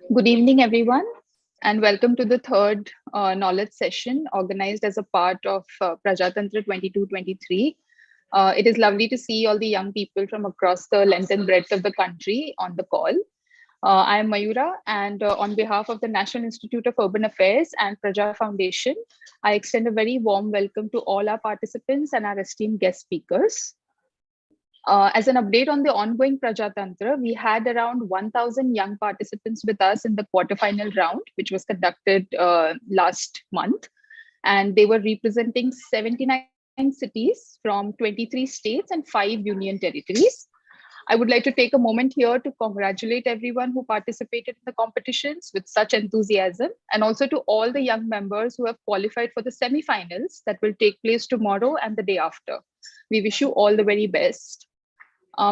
Good evening, everyone, and welcome to the third knowledge session organized as a part of Praja 22-23. It is lovely to see all the young people from across the length and breadth of the country on the call. I am Mayura, and on behalf of the National Institute of Urban Affairs and Praja Foundation, I extend a very warm welcome to all our participants and our esteemed guest speakers. As an update on the ongoing Prajatantra, we had around 1,000 young participants with us in the quarterfinal round, which was conducted last month. And they were representing 79 cities from 23 states and 5 union territories. I would like to take a moment here to congratulate everyone who participated in the competitions with such enthusiasm, and also to all the young members who have qualified for the semi-finals that will take place tomorrow and the day after. We wish you all the very best.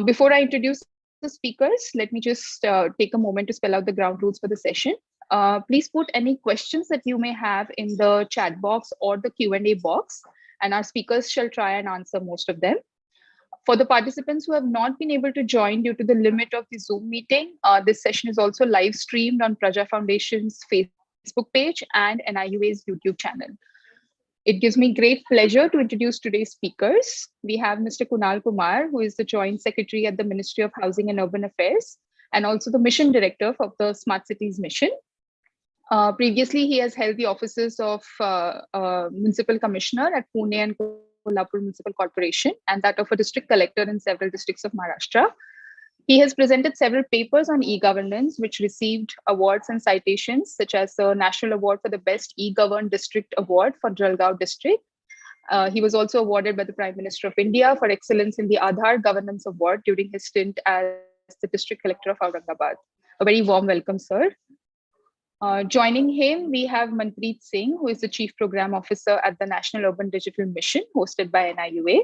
Before I introduce the speakers, let me just take a moment to spell out the ground rules for the session. Please put any questions that you may have in the chat box or the Q&A box, and our speakers shall try and answer most of them. For the participants who have not been able to join due to the limit of the Zoom meeting, this session is also live streamed on Praja Foundation's Facebook page and NIUA's YouTube channel. It gives me great pleasure to introduce today's speakers. We have Mr. Kunal Kumar, who is the Joint Secretary at the Ministry of Housing and Urban Affairs, and also the Mission Director of the Smart Cities Mission. Previously, he has held the offices of Municipal Commissioner at Pune and Kolhapur Municipal Corporation, and that of a District Collector in several districts of Maharashtra. He has presented several papers on e-governance, which received awards and citations, such as the National Award for the Best E-Governed District Award for Jalgaon District. He was also awarded by the Prime Minister of India for excellence in the Aadhaar Governance Award during his stint as the District Collector of Aurangabad. A very warm welcome, sir. Joining him, we have Manpreet Singh, who is the Chief Program Officer at the National Urban Digital Mission, hosted by NIUA.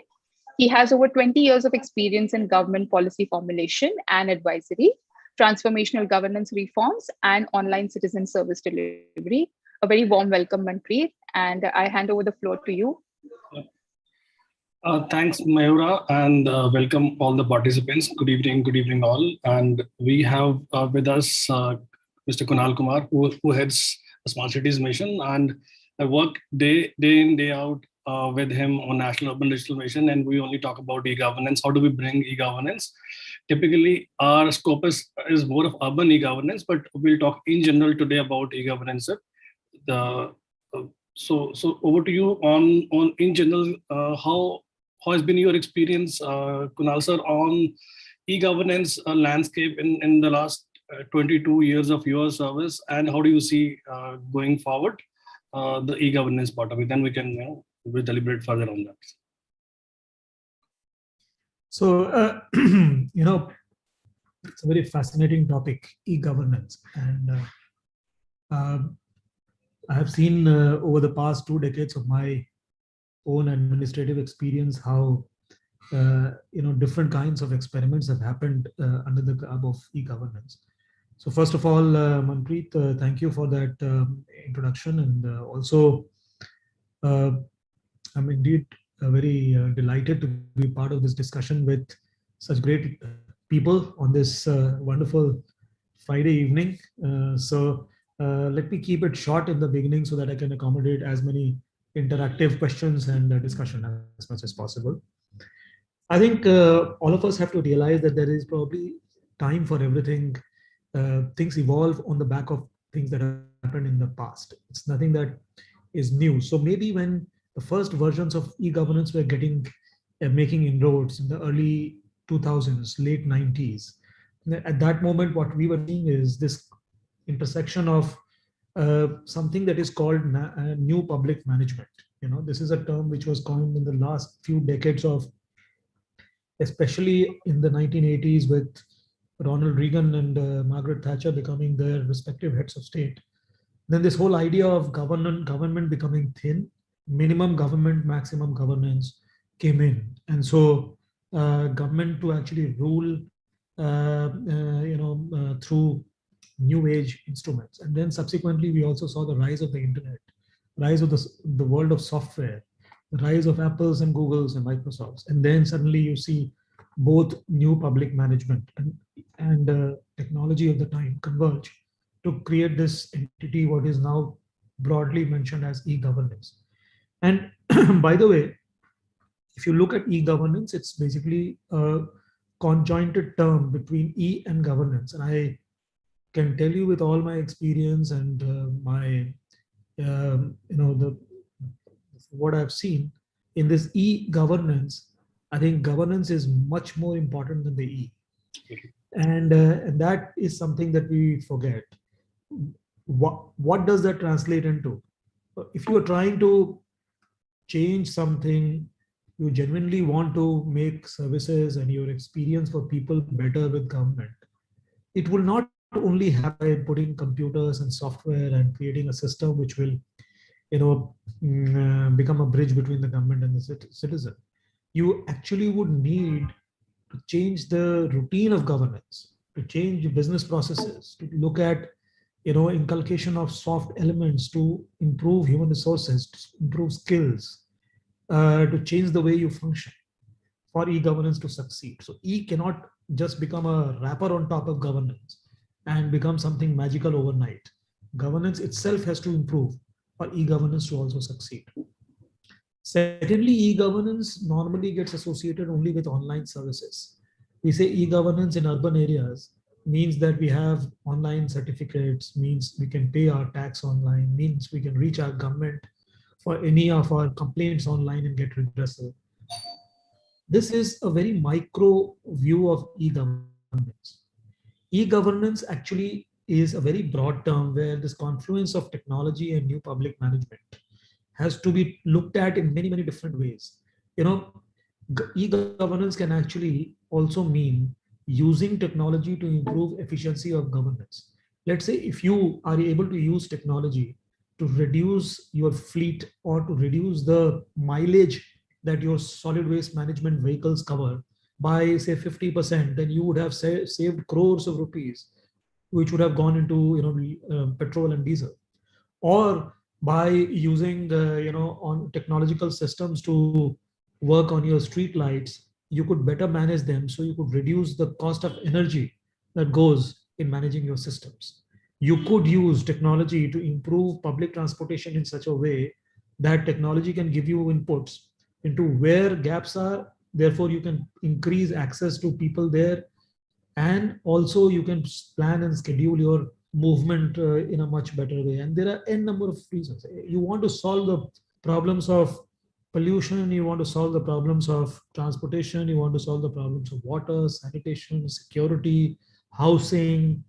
He has over 20 years of experience in government policy formulation and advisory, transformational governance reforms, and online citizen service delivery. A very warm welcome, Manpreet, and I hand over the floor to you. Thanks, Mayura, and welcome all the participants. Good evening all. And we have with us Mr. Kunal Kumar, who heads the Smart Cities Mission, and I work day in, day out with him on National Urban Digital Mission, and we only talk about e-governance. How do we bring e-governance? Typically, our scope is more of urban e-governance, but we'll talk in general today about e-governance. So over to you on in general. How has been your experience, Kunal sir, on e-governance landscape in the last 22 years of your service, and how do you see going forward the e-governance part of it? Then we can we'll deliberate further on that. So, it's a very fascinating topic, e-governance. And I have seen over the past 2 decades of my own administrative experience how, different kinds of experiments have happened under the garb of e-governance. So first of all, Manpreet, thank you for that introduction. And also, I'm indeed very delighted to be part of this discussion with such great people on this wonderful Friday evening. So let me keep it short in the beginning so that I can accommodate as many interactive questions and discussion as much as possible. I think all of us have to realize that there is probably time for everything. Things evolve on the back of things that happened in the past. It's nothing that is new. So maybe when the first versions of e-governance were making inroads in the early 2000s, late 90s, at that moment, what we were seeing is this intersection of something that is called new public management. This is a term which was coined in the last few decades of, especially in the 1980s with Ronald Reagan and Margaret Thatcher becoming their respective heads of state. Then this whole idea of government becoming thin, minimum government, maximum governance came in. And so government to actually rule, through new age instruments. And then subsequently, we also saw the rise of the internet, rise of the world of software, the rise of Apples and Googles and Microsofts. And then suddenly you see both new public management and technology of the time converge to create this entity, what is now broadly mentioned as e-governance. And by the way, if you look at e-governance, it's basically a conjointed term between e and governance. And I can tell you with all my experience and my the what I've seen in this e-governance, I think governance is much more important than the e, and that is something that we forget. What does that translate into? If you are trying to change something, you genuinely want to make services and your experience for people better with government, it will not only happen by putting computers and software and creating a system which will become a bridge between the government and the citizen. You actually would need to change the routine of governance, to change business processes, to look at inculcation of soft elements to improve human resources, to improve skills, to change the way you function for e-governance to succeed. So e cannot just become a wrapper on top of governance and become something magical overnight. Governance itself has to improve for e-governance to also succeed. Secondly, e-governance normally gets associated only with online services. We say e-governance in urban areas means that we have online certificates, means we can pay our tax online, means we can reach our government for any of our complaints online and get redressal. This is a very micro view of e-governance. E-governance actually is a very broad term where this confluence of technology and new public management has to be looked at in many, many different ways. E-governance can actually also mean using technology to improve efficiency of governance. Let's say if you are able to use technology to reduce your fleet or to reduce the mileage that your solid waste management vehicles cover by say 50%, then you would have saved crores of rupees, which would have gone into petrol and diesel. Or by using on technological systems to work on your street lights, you could better manage them, so you could reduce the cost of energy that goes in managing your systems. You could use technology to improve public transportation in such a way that technology can give you inputs into where gaps are, therefore you can increase access to people there, and also you can plan and schedule your movement in a much better way. And there are n number of reasons. You want to solve the problems of pollution, you want to solve the problems of transportation, you want to solve the problems of water, sanitation, security, housing.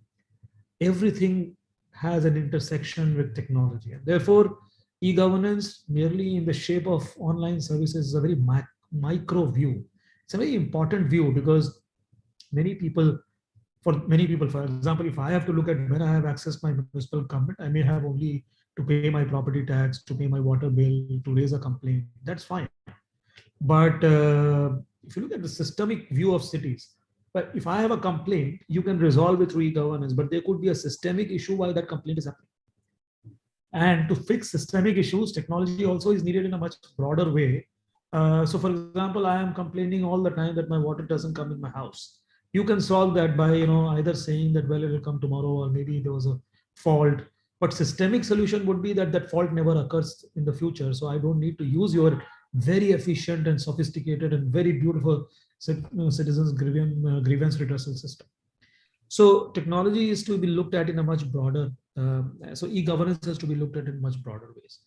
Everything has an intersection with technology, and therefore e-governance merely in the shape of online services is a very micro view. It's a very important view because many people, for example, if I have to look at when I have accessed my municipal government, I may have only to pay my property tax, to pay my water bill, to raise a complaint. That's fine. But if you look at the systemic view of cities, but if I have a complaint, you can resolve it through e-governance, but there could be a systemic issue why that complaint is happening. And to fix systemic issues, technology also is needed in a much broader way. So for example, I am complaining all the time that my water doesn't come in my house. You can solve that by either saying that, well, it will come tomorrow, or maybe there was a fault. But systemic solution would be that that fault never occurs in the future. So I don't need to use your very efficient and sophisticated and very beautiful citizens grievance redressal system. So technology is to be looked at in a much broader, so e-governance has to be looked at in much broader ways.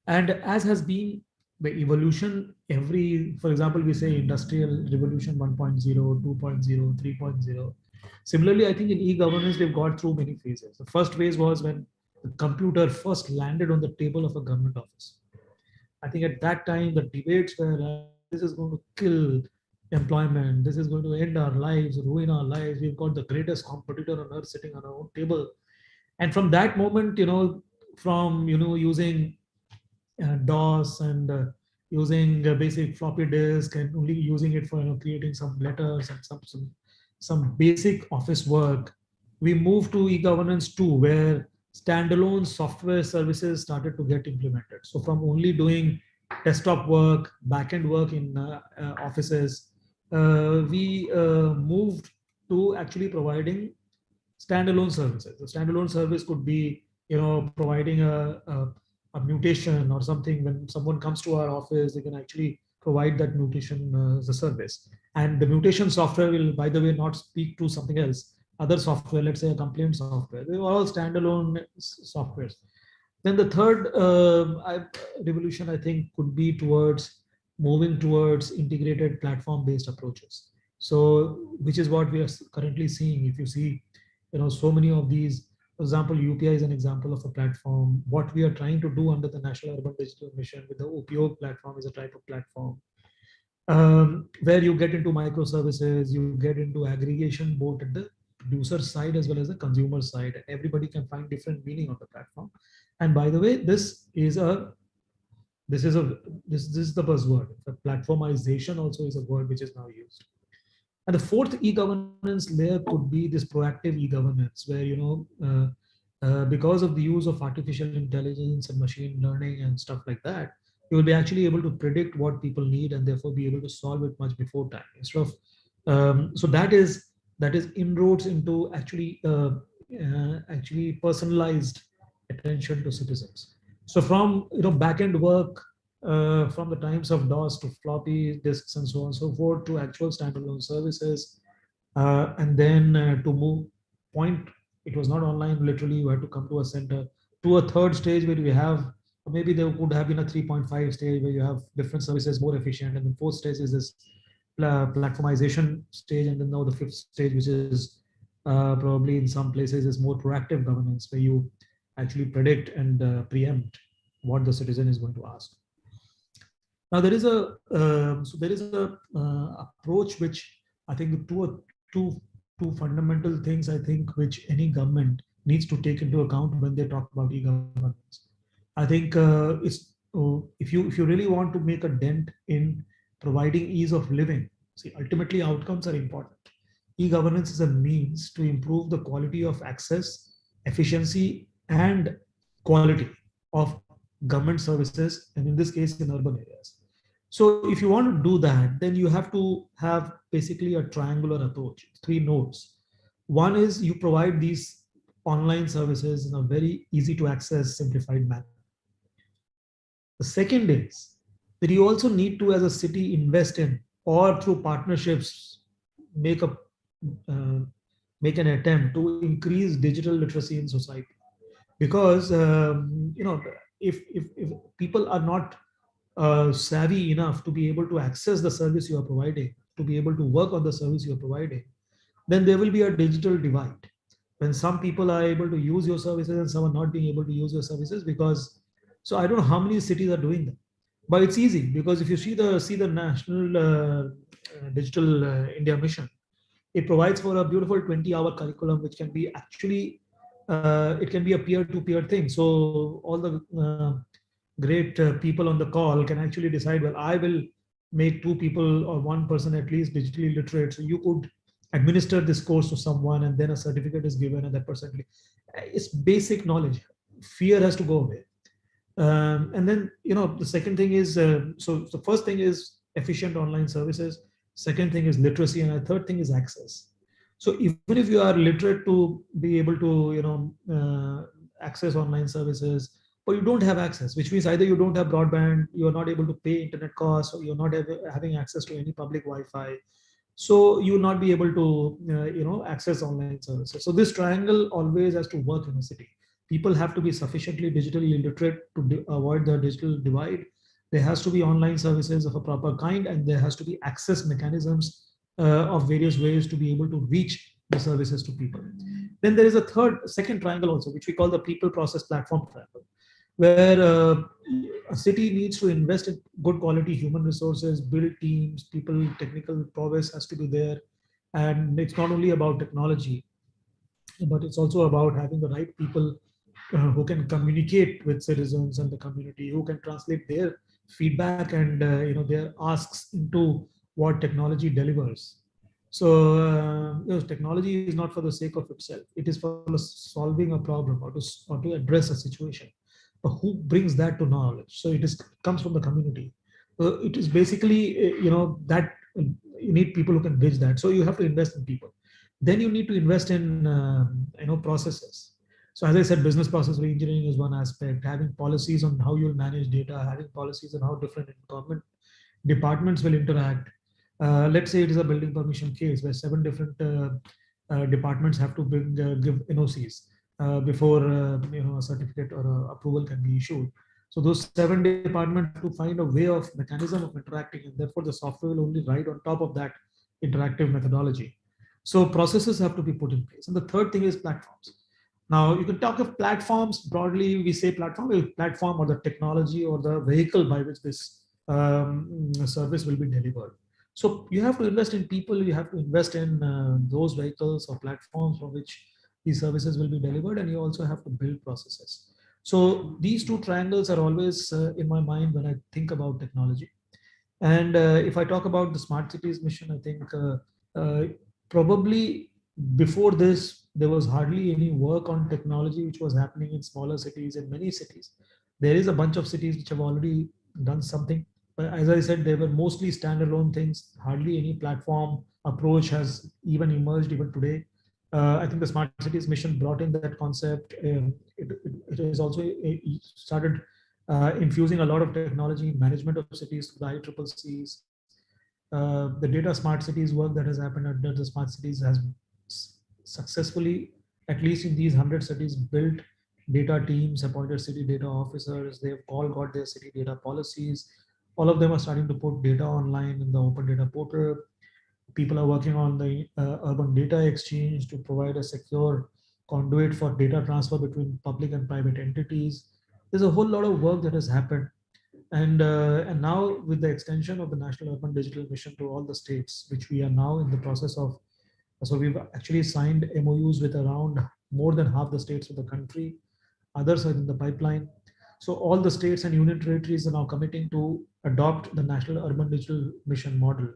And as has been the evolution, for example, we say industrial revolution 1.0, 2.0, 3.0. Similarly, I think in e-governance, we've got through many phases. The first phase was when the computer first landed on the table of a government office. I think at that time, the debates were, this is going to kill employment, this is going to end our lives, ruin our lives, we've got the greatest competitor on earth sitting on our own table. And from that moment, from using DOS and using basic floppy disk and only using it for creating some letters and some basic office work, we moved to e-governance 2, where standalone software services started to get implemented. So from only doing desktop work, backend work in offices, we moved to actually providing standalone services. The standalone service could be, providing a mutation or something. When someone comes to our office, they can actually provide that mutation as a service. And the mutation software will, by the way, not speak to something else, other software, let's say a complaint software. They are all standalone softwares. Then the third revolution, I think, could be towards moving towards integrated platform-based approaches. So, which is what we are currently seeing. If you see, so many of these, for example, UPI is an example of a platform. What we are trying to do under the National Urban Digital Mission with the OPO platform is a type of platform where you get into microservices, you get into aggregation both at the producer side as well as the consumer side, and everybody can find different meaning on the platform. And by the way, this is the buzzword. The platformization also is a word which is now used. And the fourth e-governance layer could be this proactive e-governance, where because of the use of artificial intelligence and machine learning and stuff like that, you will be actually able to predict what people need and therefore be able to solve it much before time. Instead of so that is inroads into actually personalized attention to citizens. So from back-end work, from the times of DOS to floppy disks and so on and so forth to actual standalone services, and then to move point, it was not online. Literally, you had to come to a center, to a third stage where we have, maybe there could have been a 3.5 stage where you have different services more efficient, and then fourth stage is this platformization stage, and then now the fifth stage, which is probably in some places is more proactive governance, where you actually predict and preempt what the citizen is going to ask. Now there is a approach which I think two fundamental things, I think, which any government needs to take into account when they talk about e-governance. I think if you really want to make a dent in providing ease of living, see, ultimately outcomes are important. E-governance is a means to improve the quality of access, efficiency, and quality of government services, and in this case, in urban areas. So if you want to do that, then you have to have basically a triangular approach, 3 nodes. One is you provide these online services in a very easy to access, simplified manner. The second is that you also need to, as a city, invest in, or through partnerships, make an attempt to increase digital literacy in society. Because if people are not savvy enough to be able to access the service you are providing, to be able to work on the service you are providing, then there will be a digital divide. When some people are able to use your services and some are not being able to use your services, because so I don't know how many cities are doing that, but it's easy, because if you see the National Digital India Mission, it provides for a beautiful 20-hour curriculum, which can be actually it can be a peer-to-peer thing. So all the great people on the call can actually decide, well, I will make 2 people or 1 person at least digitally literate. So you could administer this course to someone, and then a certificate is given, and that person, it's basic knowledge. Fear has to go away. And then the second thing is so the first thing is efficient online services. Second thing is literacy, and the third thing is access. So even if you are literate to be able to access online services, but you don't have access, which means either you don't have broadband, you are not able to pay internet costs, or you're not having access to any public Wi-Fi, so you will not be able to access online services. So this triangle always has to work in a city. People have to be sufficiently digitally literate to avoid the digital divide. There has to be online services of a proper kind, and there has to be access mechanisms of various ways to be able to reach the services to people. Then there is a second triangle also, which we call the people process platform triangle, where a city needs to invest in good quality human resources, build teams, people, technical prowess has to be there. And it's not only about technology, but it's also about having the right people who can communicate with citizens and the community, who can translate their feedback and their asks into what technology delivers. So technology is not for the sake of itself. It is for solving a problem or to address a situation. But who brings that to knowledge? So it comes from the community. It is basically that you need people who can bridge that. So you have to invest in people. Then you need to invest in processes. So as I said, business process reengineering is one aspect. Having policies on how you'll manage data, having policies on how different government departments will interact. Let's say it is a building permission case where 7 different departments have to give NOCs before a certificate or approval can be issued. So those 7 departments have to find a way of mechanism of interacting, and therefore the software will only ride on top of that interactive methodology. So processes have to be put in place. And the third thing is platforms. Now you can talk of platforms broadly. We say platform or the technology or the vehicle by which this service will be delivered. So you have to invest in people, you have to invest in those vehicles or platforms for which these services will be delivered, and you also have to build processes. So these two triangles are always in my mind when I think about technology. And if I talk about the smart cities mission, I think probably before this, there was hardly any work on technology which was happening in smaller cities. In many cities, there is a bunch of cities which have already done something. But as I said, they were mostly standalone things. Hardly any platform approach has even emerged even today. I think the smart cities mission brought in that concept. It is also started infusing a lot of technology in management of cities through the IEEEs. The data smart cities work that has happened under the smart cities has successfully, at least in these 100 cities, built data teams, appointed city data officers. They've all got their city data policies. All of them are starting to put data online in the open data portal. People are working on the urban data exchange to provide a secure conduit for data transfer between public and private entities. There's a whole lot of work that has happened. And now with the extension of the National Urban Digital Mission to all the states, which we are now in the process of, so we've actually signed MOUs with around more than half the states of the country. Others are in the pipeline. So all the states and union territories are now committing to adopt the National Urban Digital Mission model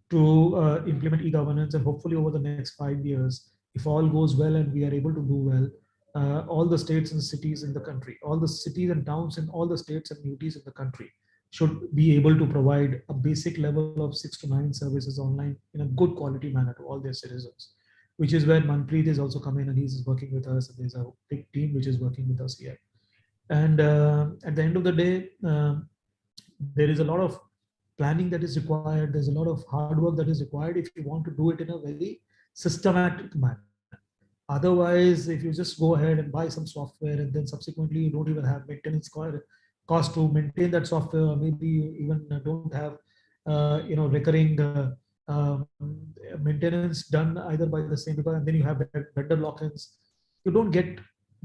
to implement e-governance, and hopefully over the next 5 years, if all goes well and we are able to do well, all the states and cities in the country, all the cities and towns in all the states and UTs in the country should be able to provide a basic level of 6 to 9 services online in a good quality manner to all their citizens, which is where Manpreet is also coming, and he's working with us, and there's a big team which is working with us here. And at the end of the day, there is a lot of planning that is required. There's a lot of hard work that is required if you want to do it in a very systematic manner. Otherwise, if you just go ahead and buy some software and then subsequently you don't even have maintenance cost to maintain that software, or maybe you even don't have recurring maintenance done either by the same people, and then you have vendor lock-ins, you don't get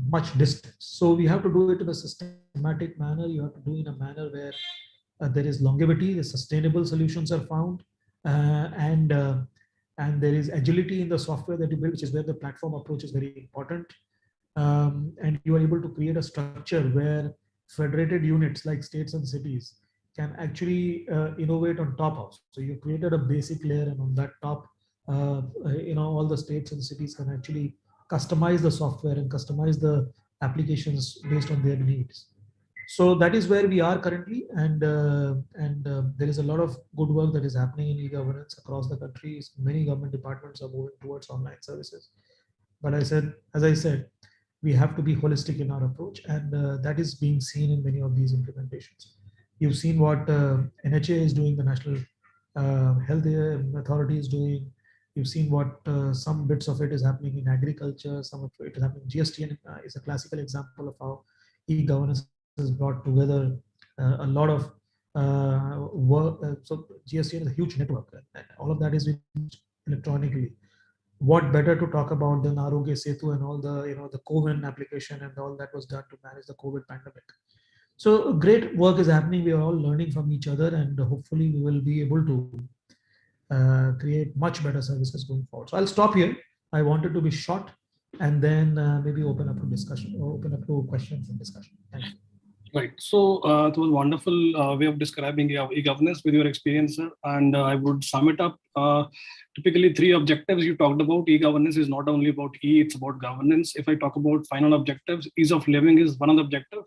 much distance. So we have to do it in a systematic manner. You have to do it in a manner where there is longevity, the sustainable solutions are found, and there is agility in the software that you build, which is where the platform approach is very important. And you are able to create a structure where federated units like states and cities can actually innovate on top of. So you created a basic layer, and on that top, all the states and cities can actually customize the software and customize the applications based on their needs. So that is where we are currently, and there is a lot of good work that is happening in e-governance across the country. Many government departments are moving towards online services. But as I said, we have to be holistic in our approach, and that is being seen in many of these implementations. You've seen what NHA is doing, the National Health Authority is doing. You've seen what some bits of it is happening in agriculture, some of it is happening. GST is a classical example of how e-governance has brought together a lot of work. So GST is a huge network, and all of that is electronically. What better to talk about than Arogya Setu and all the the COVID application and all that was done to manage the COVID pandemic. So great work is happening. We are all learning from each other, and hopefully we will be able to create much better services going forward. So I'll stop here. I wanted to be short, and then maybe open up to discussion or open up to questions and discussion. Thank you. Right. So it was a wonderful way of describing e-governance with your experience, sir. And I would sum it up. Typically, 3 objectives you talked about. E-governance is not only about it's about governance. If I talk about final objectives, ease of living is one of the objectives.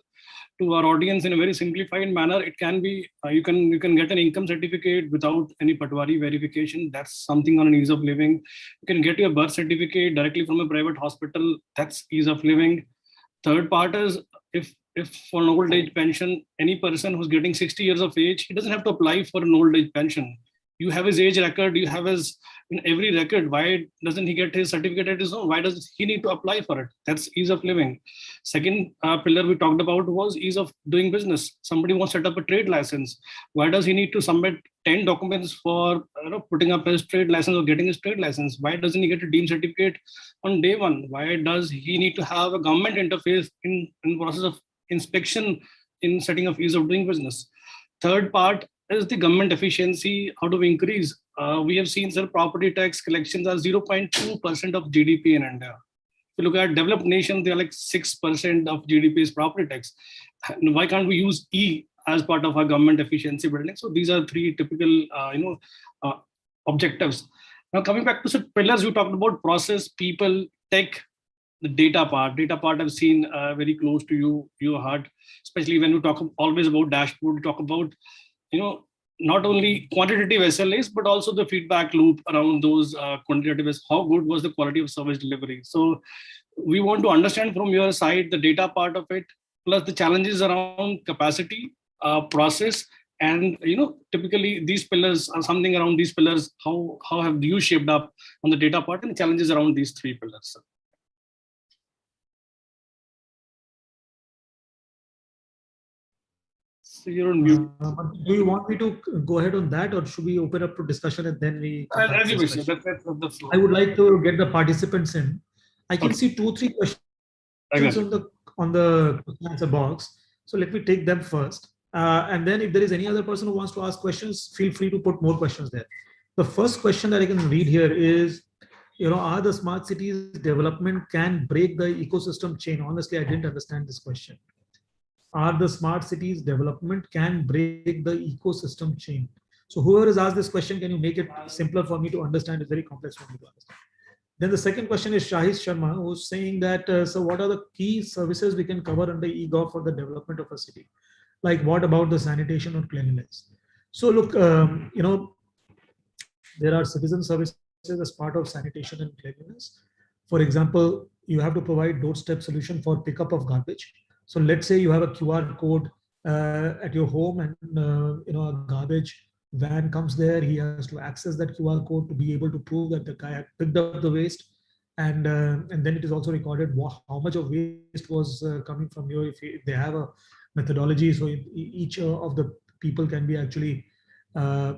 to our audience in a very simplified manner, it can be you can get an income certificate without any patwari verification. That's something on an ease of living. You can get your birth certificate directly from a private hospital. That's ease of living. Third part is if for an old age pension, any person who's getting 60 years of age, he doesn't have to apply for an old age pension. You have his age record, you have his in every record. Why doesn't he get his certificate at his own? Why does he need to apply for it? That's ease of living. Second pillar we talked about was ease of doing business. Somebody wants to set up a trade license. Why does he need to submit 10 documents for putting up his trade license or getting his trade license? Why doesn't he get a dean certificate on day one? Why does he need to have a government interface in process of inspection in setting of ease of doing business? Third part is the government efficiency. How do we increase? We have seen, sir, property tax collections are 0.2% of GDP in India. If you look at developed nations, they're like 6% of GDP is property tax. And why can't we use E as part of our government efficiency building? So these are three typical, objectives. Now coming back to some pillars, you talked about process, people, tech, the data part. Data part I've seen very close to your heart, especially when we talk always about dashboard. We talk about not only quantitative SLAs, but also the feedback loop around those quantitative. How good was the quality of service delivery? So we want to understand from your side the data part of it, plus the challenges around capacity, process, and typically these pillars are something around these pillars. How have you shaped up on the data part and challenges around these three pillars? So you're on mute. Do you want me to go ahead on that, or should we open up to discussion and then we come back As to you wish. I would like to get the participants in. I can see 2-3 questions on the answer box. So let me take them first. And then if there is any other person who wants to ask questions, feel free to put more questions there. The first question that I can read here is, are the smart cities development can break the ecosystem chain? Honestly, I didn't understand this question. Are the smart cities development can break the ecosystem chain? So whoever has asked this question, can you make it simpler for me to understand? It's very complex for me to understand. Then the second question is Shahish Sharma, who's saying that, so what are the key services we can cover under eGov for the development of a city? Like what about the sanitation or cleanliness? So look, there are citizen services as part of sanitation and cleanliness. For example, you have to provide doorstep solution for pickup of garbage. So let's say you have a QR code at your home, and a garbage van comes there. He has to access that QR code to be able to prove that the guy had picked up the waste, and then it is also recorded how much of waste was coming from you. If they have a methodology, so each of the people can be actually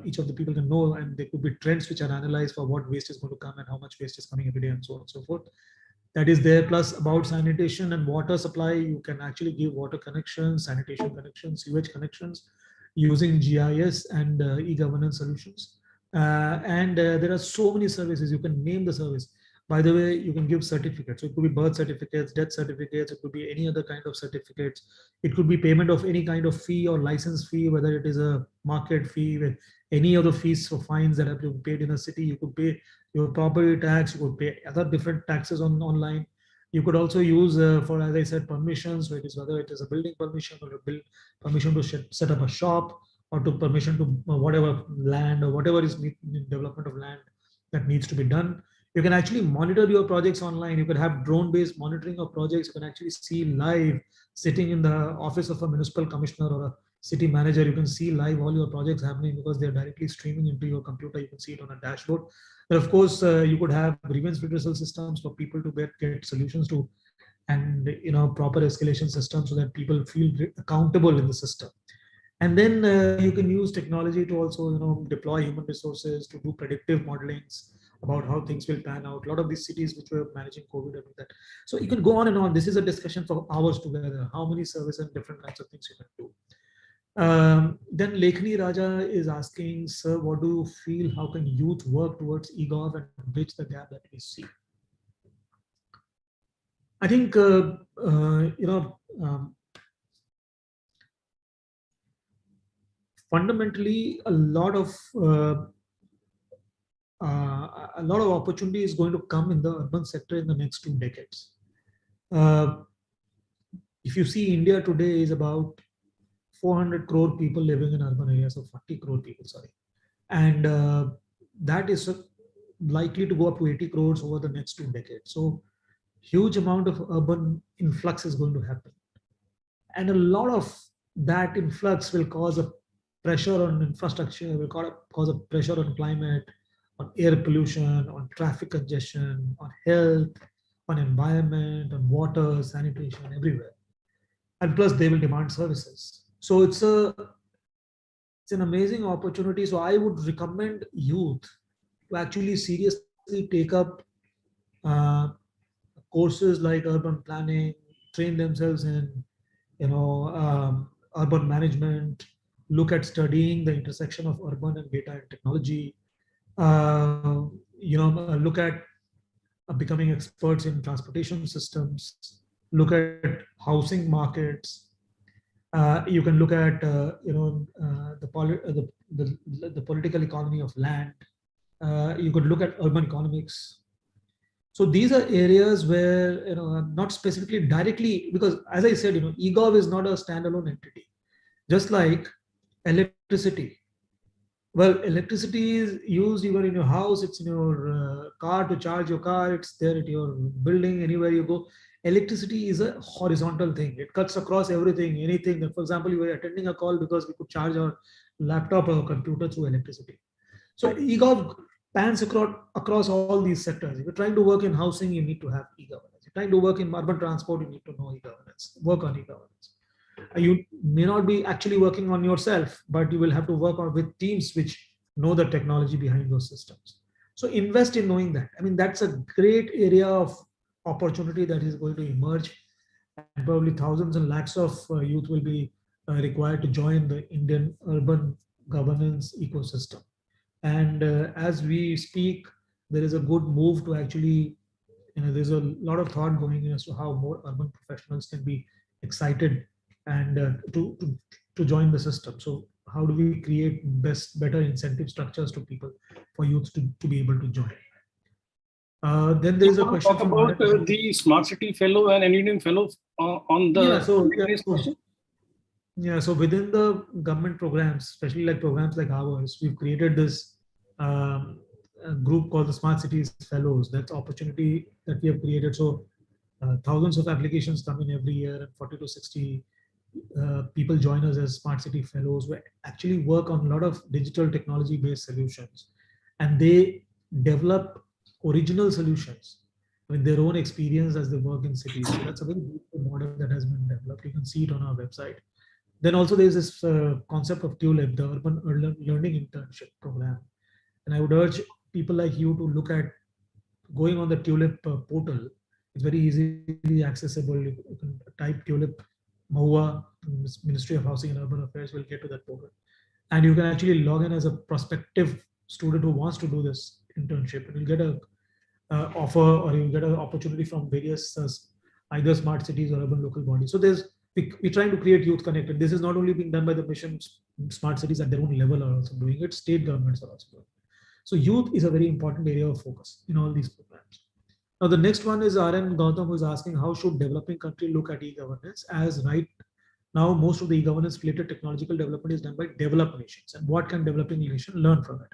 each of the people can know, and there could be trends which are analyzed for what waste is going to come and how much waste is coming every day, and so on and so forth. That is there. Plus about sanitation and water supply, you can actually give water connections, sanitation connections, sewage connections using GIS and e-governance solutions. And there are so many services. You can name the service. By the way, you can give certificates. So it could be birth certificates, death certificates. It could be any other kind of certificates. It could be payment of any kind of fee or license fee, whether it is a market fee, with any other fees for fines that have to be paid in a city. You could pay your property tax, you could pay other different taxes online. You could also use for, as I said, permissions, whether it is a building permission or a permission to set up a shop, or to permission to whatever land or whatever is development of land that needs to be done. You can actually monitor your projects online. You can have drone-based monitoring of projects. You can actually see live, sitting in the office of a municipal commissioner or a city manager. You can see live all your projects happening because they're directly streaming into your computer. You can see it on a dashboard. And of course, you could have grievance redressal systems for people to get solutions to, and proper escalation systems so that people feel accountable in the system. And then you can use technology to also deploy human resources to do predictive modelings about how things will pan out. A lot of these cities which were managing COVID and that. So you can go on and on. This is a discussion for hours together. How many services and different kinds of things you can do. Then Lekhni Raja is asking, sir, what do you feel? How can youth work towards eGov and bridge the gap that we see? I think, fundamentally, a lot of opportunity is going to come in the urban sector in the next 2 decades. if you see India today is about 400 crore people living in urban areas, so 40 crore people, sorry. And that is likely to go up to 80 crores over the next 2 decades. So huge amount of urban influx is going to happen. And a lot of that influx will cause a pressure on infrastructure, will cause a pressure on climate, on air pollution, on traffic congestion, on health, on environment, on water, sanitation, everywhere. And plus they will demand services. So it's an amazing opportunity. So I would recommend youth to actually seriously take up uh, courses like urban planning, train themselves in, urban management, look at studying the intersection of urban and data and technology, look at becoming experts in transportation systems, look at housing markets. You can look at the political economy of land. You could look at urban economics. So these are areas where, not specifically directly, because as I said, eGov is not a standalone entity. Just like electricity. Well, electricity is used even in your house, it's in your car to charge your car, it's there at your building, anywhere you go. Electricity is a horizontal thing. It cuts across everything, anything. For example, you were attending a call because we could charge our laptop or computer through electricity. So eGov pans across all these sectors. If you're trying to work in housing, you need to have e-governance. If you're trying to work in urban transport, you need to know e-governance, work on e-governance. You may not be actually working on yourself, but you will have to work on with teams which know the technology behind those systems. So invest in knowing that. I mean, that's a great area of opportunity that is going to emerge, and probably thousands and lakhs of youth will be required to join the Indian urban governance ecosystem. And as we speak, there is a good move to actually, there's a lot of thought going in as to how more urban professionals can be excited and to join the system. So how do we create better incentive structures to people for youth to be able to join? Then there is a question talk about the Smart City Fellow and Engineering Fellow on the So within the government programs, especially like programs like ours, we've created this group called the Smart Cities Fellows. That's opportunity that we have created. So thousands of applications come in every year, and 40 to 60 people join us as Smart City Fellows. We actually work on a lot of digital technology based solutions, and they develop original solutions with their own experience as they work in cities. So that's a very beautiful model that has been developed. You can see it on our website. Then also there's this concept of TULIP, the Urban Learning Internship Program. And I would urge people like you to look at going on the TULIP portal. It's very easily accessible. You can type TULIP MIUA, Ministry of Housing and Urban Affairs, will get to that portal. And you can actually log in as a prospective student who wants to do this internship, and you'll get a offer, or you'll get an opportunity from various either smart cities or urban local bodies. So we're trying to create youth connected. This is not only being done by the mission. Smart cities at their own level are also doing it. State governments are also doing it. So youth is a very important area of focus in all these programs. Now the next one is RN Gautam, who is asking, how should developing country look at e-governance? As right now, most of the e-governance related technological development is done by developed nations. And what can developing nations learn from it?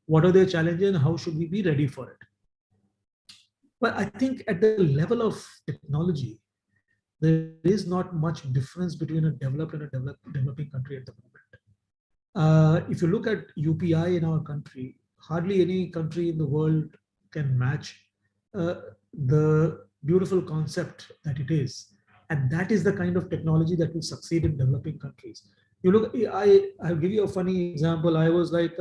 What are their challenges and how should we be ready for it? Well, I think at the level of technology, there is not much difference between a developed and a developing country at the moment. If you look at UPI in our country, hardly any country in the world can match the beautiful concept that it is. And that is the kind of technology that will succeed in developing countries. You look, I'll give you a funny example. I was like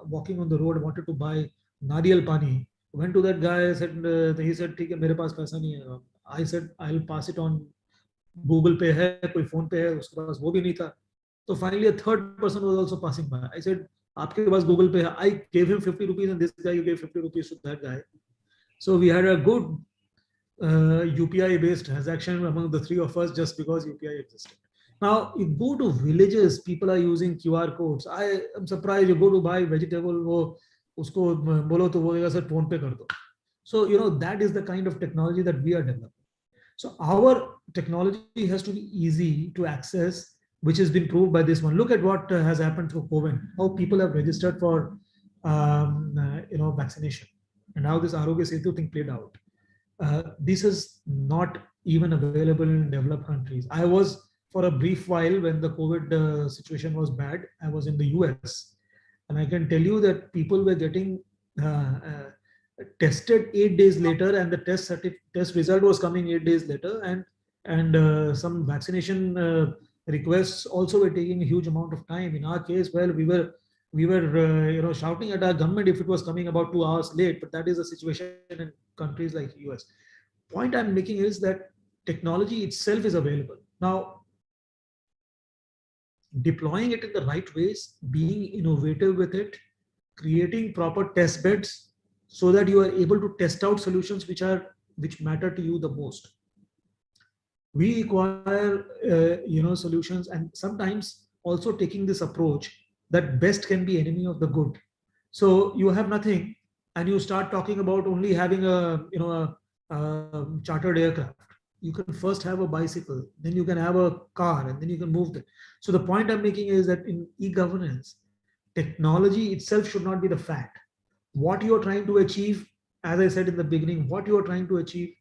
walking on the road, wanted to buy Nariyal Pani. Went to that guy, said, he said, "ठीक है, मेरे पास पैसा नहीं है." I said, "I'll pass it on. Google Pay है, कोई phone pay है." उसके पास वो भी नहीं था. So finally, a third person was also passing by. I said, "आपके पास Google Pay है." I gave him 50 rupees, and this guy gave 50 rupees to that guy. So we had a good UPI-based transaction among the three of us just because UPI existed. Now, you go to villages, people are using QR codes. I am surprised. You go to buy vegetable, वो उसको बोलो तो बोलेगा sir phone पे कर दो. So that is the kind of technology that we are developing. So our technology has to be easy to access, which has been proved by this one. Look at what has happened through COVID, how people have registered for vaccination, and how this Arogya Setu thing played out. This is not even available in developed countries. I was, for a brief while, when the COVID situation was bad, I was in the US, and I can tell you that people were getting tested 8 days later, and the test result was coming 8 days later, and some vaccination requests also were taking a huge amount of time. In our case, well, we were shouting at our government if it was coming about 2 hours late, but that is the situation in countries like US. Point I'm making is that technology itself is available now. Deploying it in the right ways, being innovative with it, creating proper test beds so that you are able to test out solutions which matter to you the most. We require solutions, and sometimes also taking this approach that best can be enemy of the good. So you have nothing, and you start talking about only having a chartered aircraft. You can first have a bicycle, then you can have a car, and then you can move it. So the point I'm making is that in e-governance, technology itself should not be the fact. What you are trying to achieve, as I said in the beginning, what you are trying to achieve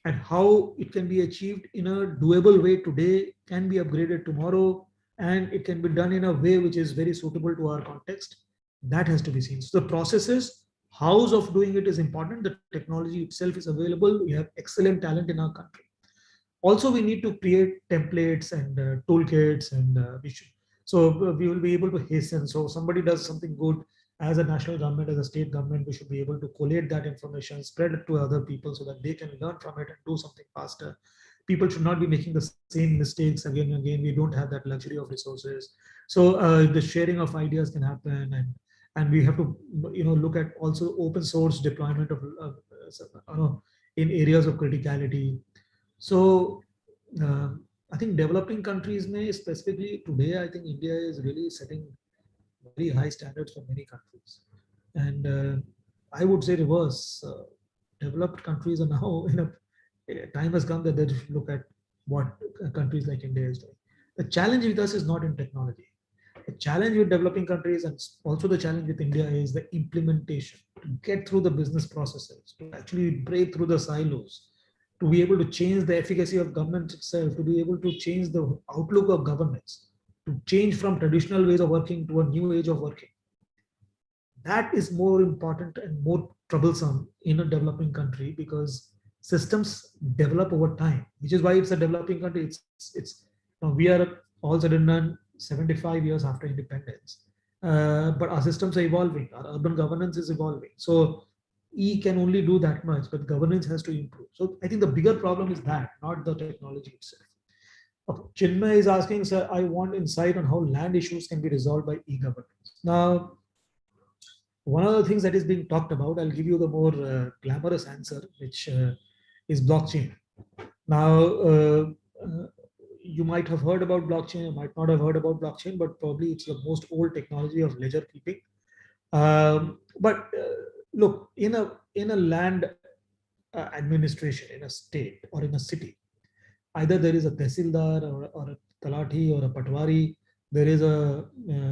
and how it can be achieved in a doable way today can be upgraded tomorrow, and it can be done in a way which is very suitable to our context. That has to be seen. So the processes, hows of doing it is important. The technology itself is available. We have excellent talent in our country. Also, we need to create templates and toolkits, and we will be able to hasten. So somebody does something good, as a national government, as a state government, we should be able to collate that information, spread it to other people so that they can learn from it and do something faster. People should not be making the same mistakes again and again. We don't have that luxury of resources. So the sharing of ideas can happen, and we have to look at also open source deployment of in areas of criticality. So I think developing countries may, specifically today, I think India is really setting very high standards for many countries. And I would say reverse. Developed countries are now in a time has come that they should look at what countries like India is doing. The challenge with us is not in technology. The challenge with developing countries, and also the challenge with India, is the implementation, to get through the business processes, to actually break through the silos, to be able to change the efficacy of government itself, to be able to change the outlook of governance, to change from traditional ways of working to a new age of working. That is more important and more troublesome in a developing country, because systems develop over time, which is why it's a developing country. We are all said and done 75 years after independence, but our systems are evolving. Our urban governance is evolving. So E can only do that much, but governance has to improve. So I think the bigger problem is that, not the technology itself. Chinmay is asking, sir, I want insight on how land issues can be resolved by e-governance. Now, one of the things that is being talked about, I'll give you the more glamorous answer, which is blockchain. Now, you might have heard about blockchain, you might not have heard about blockchain, but probably it's the most old technology of ledger keeping. Look, in a land administration, in a state or in a city, either there is a tehsildar or a talati or a patwari, there is a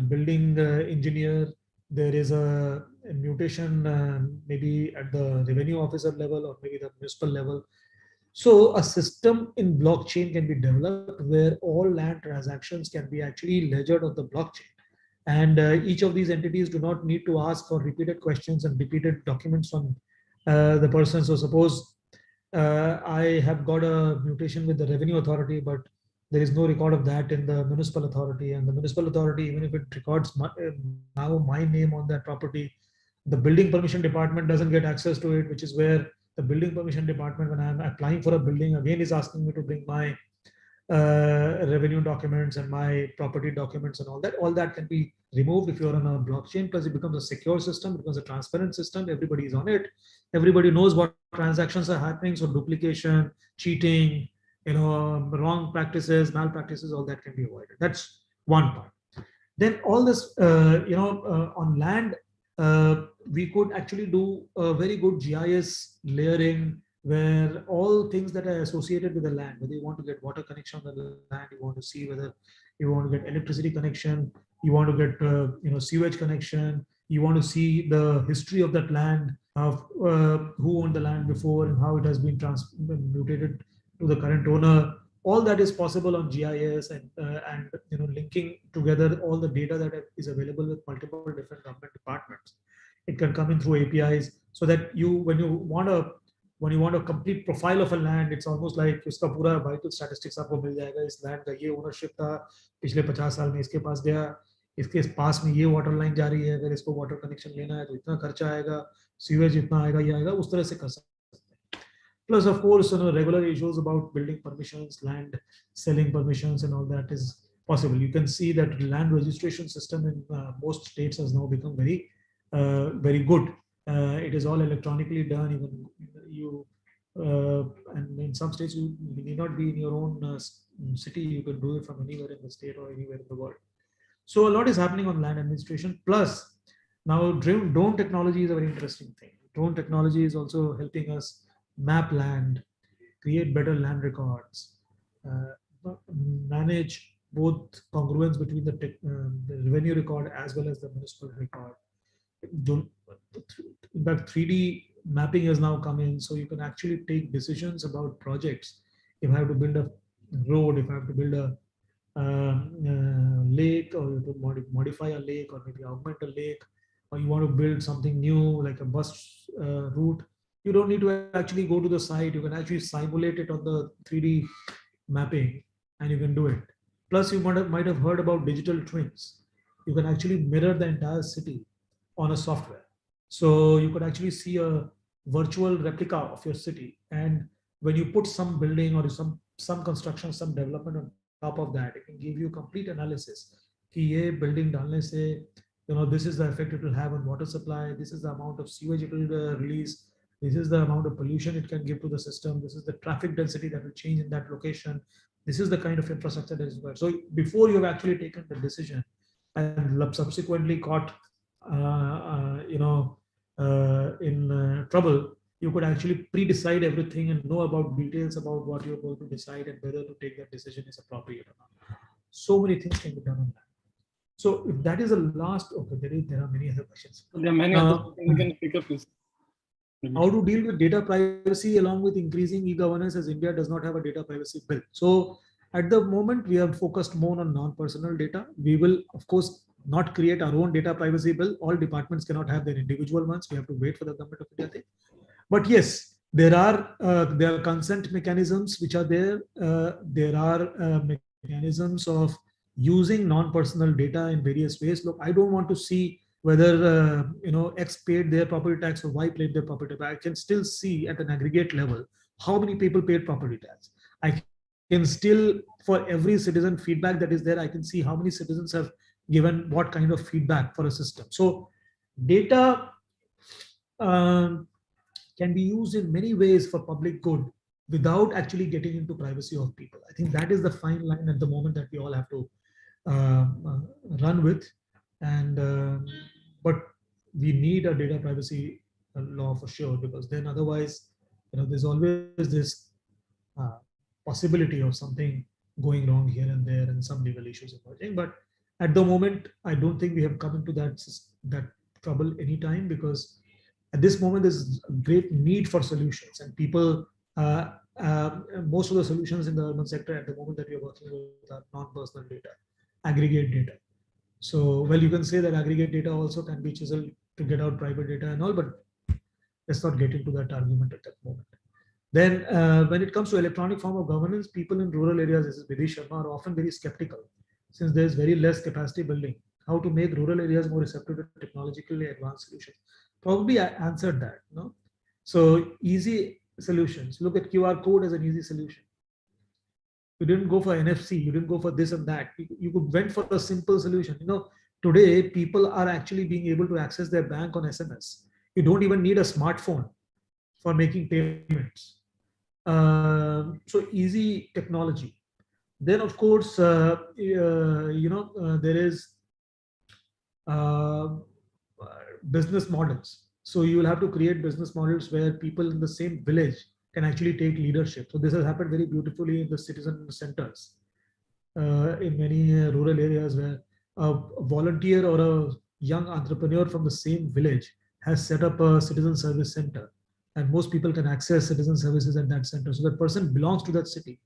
building engineer, there is a mutation maybe at the revenue officer level or maybe the municipal level. So a system in blockchain can be developed where all land transactions can be actually ledgered on the blockchain. And each of these entities do not need to ask for repeated questions and repeated documents from the person. So suppose I have got a mutation with the revenue authority, but there is no record of that in the municipal authority. And the municipal authority, even if it records now my name on that property, the building permission department doesn't get access to it, which is where the building permission department, when I'm applying for a building, again is asking me to bring my revenue documents and my property documents and all that. All that can be removed if you're on a blockchain. Plus, it becomes a secure system, it becomes a transparent system. Everybody is on it. Everybody knows what transactions are happening. So duplication, cheating, wrong practices, malpractices, all that can be avoided. That's one part. Then all this, on land, we could actually do a very good GIS layering, where all things that are associated with the land, whether you want to get water connection on the land, you want to see whether you want to get electricity connection, you want to get sewage connection, you want to see the history of that land, of who owned the land before and how it has been mutated to the current owner. All that is possible on GIS, and linking together all the data that is available with multiple different government departments. It can come in through APIs, so that when you want a complete profile of a land, it's almost like उसका पूरा vital statistics आपको मिल जाएगा. इस land का ये ownership था, पिछले 50 साल में इसके पास गया, इसके पास में ये water line जा रही है, अगर इसको water connection लेना है तो इतना खर्चा आएगा, sewage इतना आएगा, ये आएगा, उस तरह से कर सकते हैं. Plus, of course, regular issues about building permissions, land selling permissions, and all that is possible. You can see that land registration system in most states has now become very good. It is all electronically done. Even you, and in some states, you need not be in your own city. You can do it from anywhere in the state or anywhere in the world. So a lot is happening on land administration. Plus, now drone technology is a very interesting thing. Drone technology is also helping us map land, create better land records, manage both congruence between the revenue record as well as the municipal record. In fact, 3D mapping has now come in, so you can actually take decisions about projects. If I have to build a road, if I have to build a lake, or to modify a lake, or maybe augment a lake, or you want to build something new like a bus route, you don't need to actually go to the site. You can actually simulate it on the 3D mapping, and you can do it. Plus, you might have heard about digital twins. You can actually mirror the entire city on a software. So you could actually see a virtual replica of your city. And when you put some building or some construction, some development on top of that, it can give you complete analysis. Ki ye building dalne se, this is the effect it will have on water supply. This is the amount of sewage it will release. This is the amount of pollution it can give to the system. This is the traffic density that will change in that location. This is the kind of infrastructure that is required. So before you have actually taken the decision and subsequently caught in trouble, you could actually pre-decide everything and know about details about what you're going to decide and whether to take that decision is appropriate or not. So many things can be done on that. So if that is the last, okay, there are many other questions. There are many other questions we can pick up. How to deal with data privacy along with increasing e-governance, as India does not have a data privacy bill. So at the moment, we have focused more on non-personal data. We will, of course, not create our own data privacy bill. All departments cannot have their individual ones. We have to wait for the government of India thing. But yes, there are consent mechanisms which are there. There are mechanisms of using non-personal data in various ways. Look, I don't want to see whether X paid their property tax or Y paid their property tax. I can still see at an aggregate level how many people paid property tax. I can still, for every citizen feedback that is there, I can see how many citizens have given what kind of feedback for a system. So data can be used in many ways for public good without actually getting into privacy of people. I think that is the fine line at the moment that we all have to run with. And but we need a data privacy law for sure, because then otherwise, there's always this possibility of something going wrong here and there and some legal issues emerging. But at the moment, I don't think we have come into that trouble anytime, because at this moment there's a great need for solutions, and people, most of the solutions in the urban sector at the moment that we are working with are non-personal data, aggregate data. So, well, you can say that aggregate data also can be chiseled to get out private data and all, but let's not get into that argument at that moment. Then, when it comes to electronic form of governance, people in rural areas, this is Vidhi Sharma, are often very skeptical, since there's very less capacity building. How to make rural areas more receptive to technologically advanced solutions? Probably I answered that, no? So easy solutions. Look at QR code as an easy solution. You didn't go for NFC, you didn't go for this and that. You went for a simple solution. Today people are actually being able to access their bank on SMS. You don't even need a smartphone for making payments. So easy technology. Then of course, there is business models. So you will have to create business models where people in the same village can actually take leadership. So this has happened very beautifully in the citizen centers in many rural areas, where a volunteer or a young entrepreneur from the same village has set up a citizen service center, and most people can access citizen services at that center. So that person belongs to that city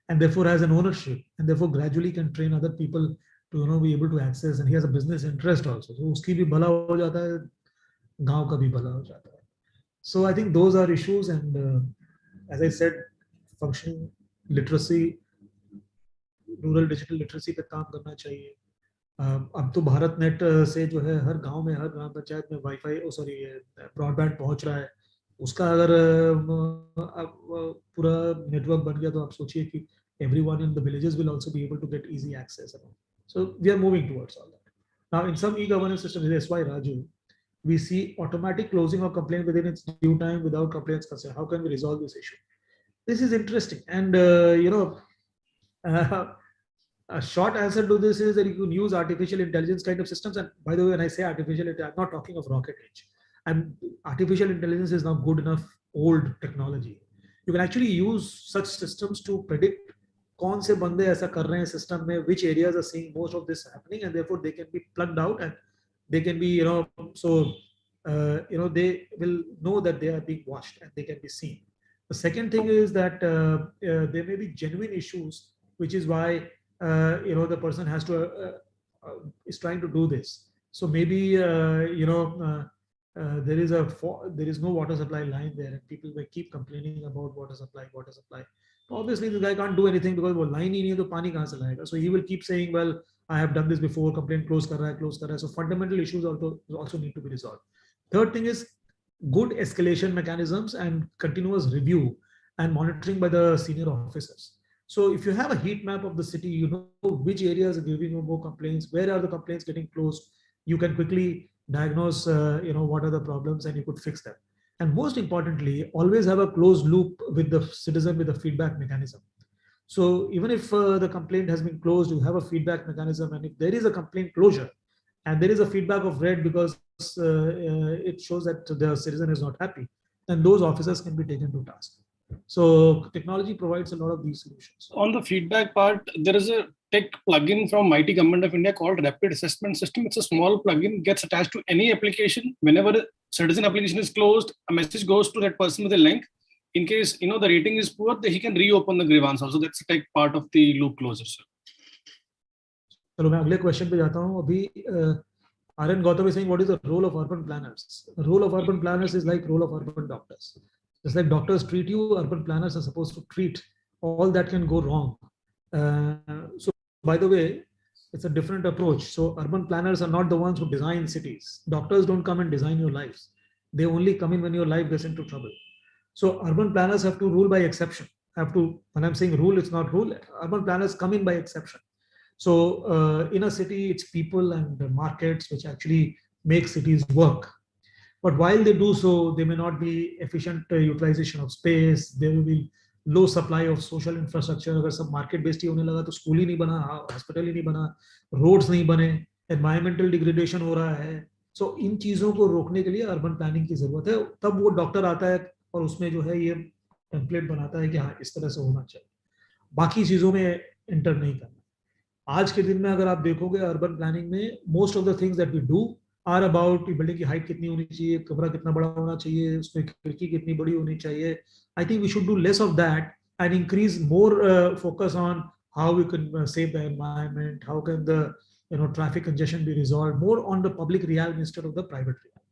and therefore has an ownership, and therefore gradually can train other people to be able to access, and he has a business interest also. So uski bhi bhala ho jata hai, gaon ka bhi bhala ho jata hai. So I think those are issues, and as I said, functioning literacy, rural digital literacy पे काम करना चाहिए. अब तो Bharat net से जो है हर गांव में, हर ग्राम पंचायत में वाईफाई सॉरी ब्रॉडबैंड पहुंच रहा है. उसका अगर पूरा नेटवर्क बन गया तो आप सोचिए कि everyone in the villages will also be able to get easy access. So we are moving towards all that. Now in some e-governance systems, that's why Raju, we see automatic closing of complaint within its due time without complaints concern. How can we resolve this issue? This is interesting, and a short answer to this is that you can use artificial intelligence kind of systems. And by the way, when I say artificial intelligence, I'm not talking of rocket age. And artificial intelligence is now good enough old technology. You can actually use such systems to predict कौन से बंदे ऐसा कर रहे हैं system में, which areas are seeing most of this happening, and therefore they can be plugged out, and they can be they will know that they are being watched and they can be seen. The second thing is that there may be genuine issues, which is why the person has to is trying to do this. So maybe there is no water supply line there, and people may keep complaining about water supply. Obviously, the guy can't do anything because वो line ही नहीं है तो पानी कहाँ से लाएगा? So he will keep saying, well, I have done this before, complaint close कर रहा है. So fundamental issues also need to be resolved. Third thing is good escalation mechanisms and continuous review and monitoring by the senior officers. So if you have a heat map of the city, you know which areas are giving you more complaints, where are the complaints getting closed. You can quickly diagnose, what are the problems, and you could fix them. And most importantly, always have a closed loop with the citizen with a feedback mechanism. So even if the complaint has been closed, you have a feedback mechanism, and if there is a complaint closure and there is a feedback of red because it shows that the citizen is not happy, then those officers can be taken to task. So technology provides a lot of these solutions. On the feedback part, there is a tech plugin from Mighty Government of India called Rapid Assessment System. It's a small plugin, gets attached to any application. Whenever a citizen application is closed, a message goes to that person with a link. In case the rating is poor, he can reopen the grievance also. That's a tech part of the loop closure. चलो मैं अगले question पे जाता हूँ. अभी RN Gautam is saying, what is the role of urban planners? The role of urban planners is like role of urban doctors. Just like doctors treat you, urban planners are supposed to treat all that can go wrong. So by the way, it's a different approach. So urban planners are not the ones who design cities. Doctors don't come and design your lives. They only come in when your life gets into trouble. So urban planners have to rule by exception. When I'm saying rule, it's not rule. Urban planners come in by exception. So in a city, it's people and the markets which actually make cities work. But while they do so, they may not be efficient utilization of space. There will be low supply of social infrastructure. अगर सब market based ही होने लगा तो school ही नहीं बना, hospital ही नहीं बना, roads नहीं बने, environmental degradation हो रहा है. So इन चीजों को रोकने के लिए अर्बन प्लानिंग की जरूरत है. तब वो डॉक्टर आता है और उसमें जो है ये टेम्पलेट बनाता है कि हाँ इस तरह से होना चाहिए. बाकी चीजों में एंटर नहीं करना. आज के दिन में अगर आप देखोगे अर्बन प्लानिंग में most of the things that we do are about building की हाइट कितनी होनी चाहिए, कमरा कितना बड़ा होना चाहिए, उसमें खिड़की कितनी बड़ी होनी चाहिए. I think we should do less of that and increase more focus on how we can save the environment, how can the traffic congestion be resolved, more on the public realm instead of the private realm.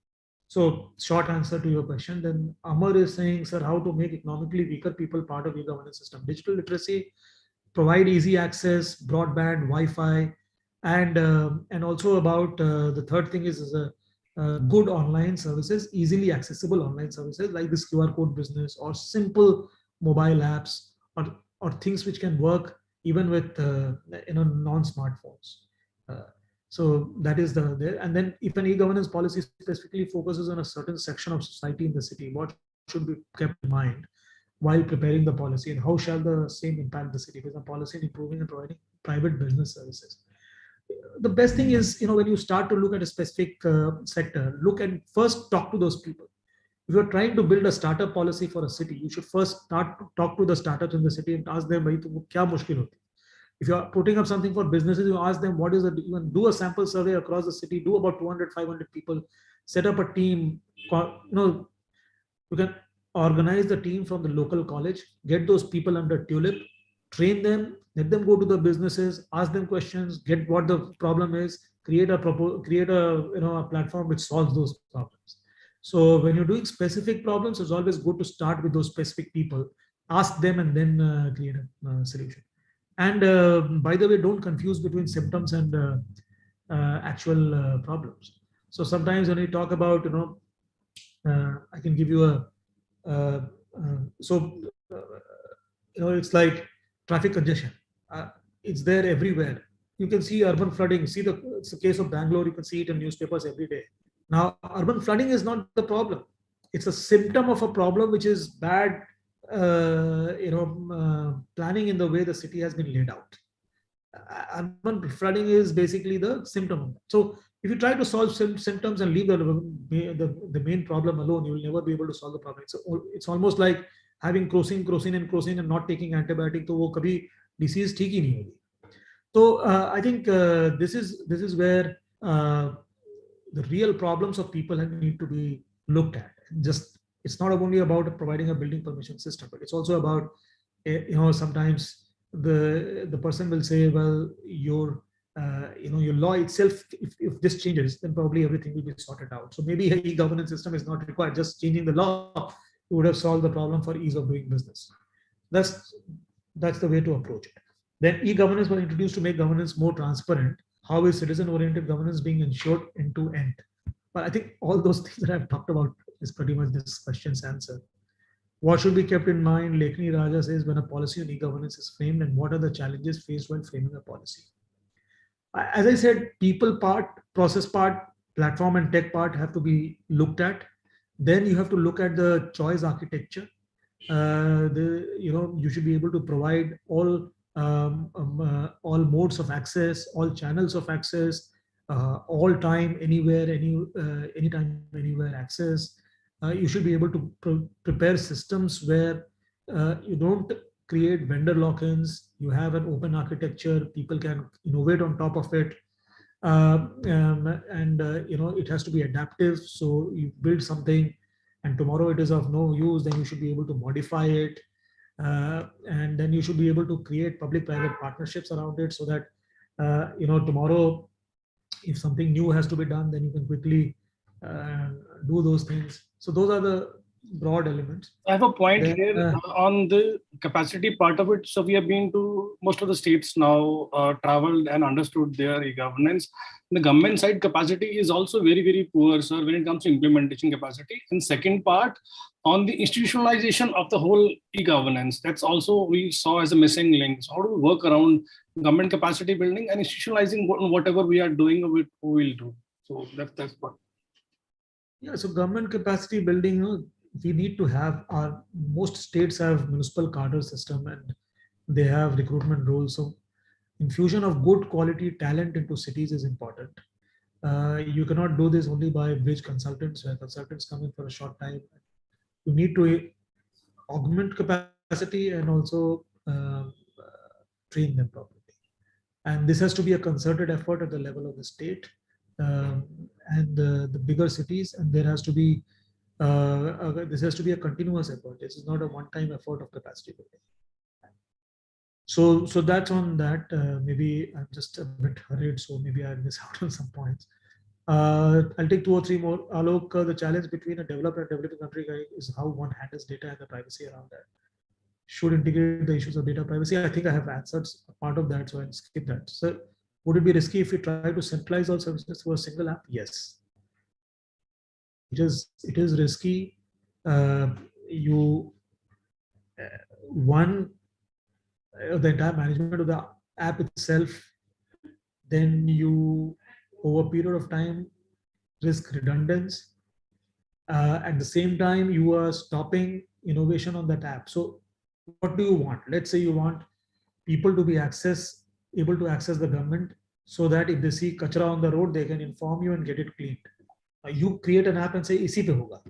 So short answer to your question. Then Amar is saying, sir, how to make economically weaker people part of e-governance system? Digital literacy, provide easy access, broadband, Wi-Fi, and also about the third thing is good online services, easily accessible online services like this QR code business or simple mobile apps or things which can work even with non-smartphones. So that is there. And then if an e-governance policy specifically focuses on a certain section of society in the city, what should be kept in mind while preparing the policy, and how shall the same impact the city with a policy in improving and providing private business services? The best thing is, when you start to look at a specific sector, look and first talk to those people. if you're trying to build a startup policy for a city, you should first start to talk to the startups in the city and ask them, bhai, tumko kya mushkil hoti? If you're putting up something for businesses, you ask them, what is it? You can do a sample survey across the city, do about 200, 500 people, set up a team, you can organize the team from the local college, get those people under tulip, train them, let them go to the businesses, ask them questions, get what the problem is, create a platform which solves those problems. So when you're doing specific problems, it's always good to start with those specific people, ask them, and then create a solution. And by the way, don't confuse between symptoms and actual problems. So sometimes when we talk about, I can give you it's like traffic congestion. It's there everywhere. You can see urban flooding. It's the case of Bangalore. You can see it in newspapers every day. Now, urban flooding is not the problem. It's a symptom of a problem, which is bad, planning in the way the city has been laid out. Urban flooding is basically the symptom of that. So if you try to solve symptoms and leave the main problem alone, you will never be able to solve the problem. It's almost like having crocin and not taking antibiotic, तो वो कभी disease ठीक ही नहीं होगी. So I think this is where the real problems of people need to be looked at. It's not only about providing a building permission system, but it's also about, sometimes the person will say, well, your law itself, if this changes, then probably everything will be sorted out. So maybe an e-governance system is not required. Just changing the law would have solved the problem for ease of doing business. That's the way to approach it. Then e-governance was introduced to make governance more transparent. How is citizen-oriented governance being ensured end to end? But I think all those things that I've talked about is pretty much this question's answer. What should be kept in mind, Lekni Raja says, when a policy on e-governance is framed, and what are the challenges faced when framing a policy? As I said, people part, process part, platform and tech part have to be looked at. Then you have to look at the choice architecture. You should be able to provide all modes of access, all channels of access, all time, anywhere, anytime, anywhere access. You should be able to prepare systems where you don't create vendor lock-ins. You have an open architecture. People can innovate on top of it, it has to be adaptive. So you build something, and tomorrow it is of no use. Then you should be able to modify it, and then you should be able to create public-private partnerships around it, so that tomorrow, if something new has to be done, then you can quickly do those things. So those are the broad elements. I have a point here on the capacity part of it. So we have been to most of the states now, traveled and understood their e-governance. The government side capacity is also very, very poor, sir, when it comes to implementation capacity. And second part, on the institutionalization of the whole e-governance, that's also we saw as a missing link. So how do we work around government capacity building and institutionalizing whatever we are doing, we will do? So that's what. Yeah, so government capacity building, we need to have most states have municipal cadre system, and they have recruitment rules. So infusion of good quality talent into cities is important. You cannot do this only by bridge consultants, where consultants come in for a short time. You need to augment capacity and also train them properly. And this has to be a concerted effort at the level of the state and the bigger cities, and there has to be this has to be a continuous effort. This is not a one-time effort of capacity building. So that's on that. Maybe I'm just a bit hurried, so maybe I miss out on some points. I'll take 2 or 3 more. Alok, the challenge between a developed and developing country is how one handles data and the privacy around that. Should integrate the issues of data privacy. I think I have answered part of that, so I'll skip that. So would it be risky if we try to centralize all services through a single app? Yes. It is risky. The entire management of the app itself, then you, over a period of time, risk redundancy. At the same time, you are stopping innovation on that app. So what do you want? Let's say you want people to be able to access the government, so that if they see kachra on the road, they can inform you and get it cleaned. You create an app and say, "Isi pe hoga."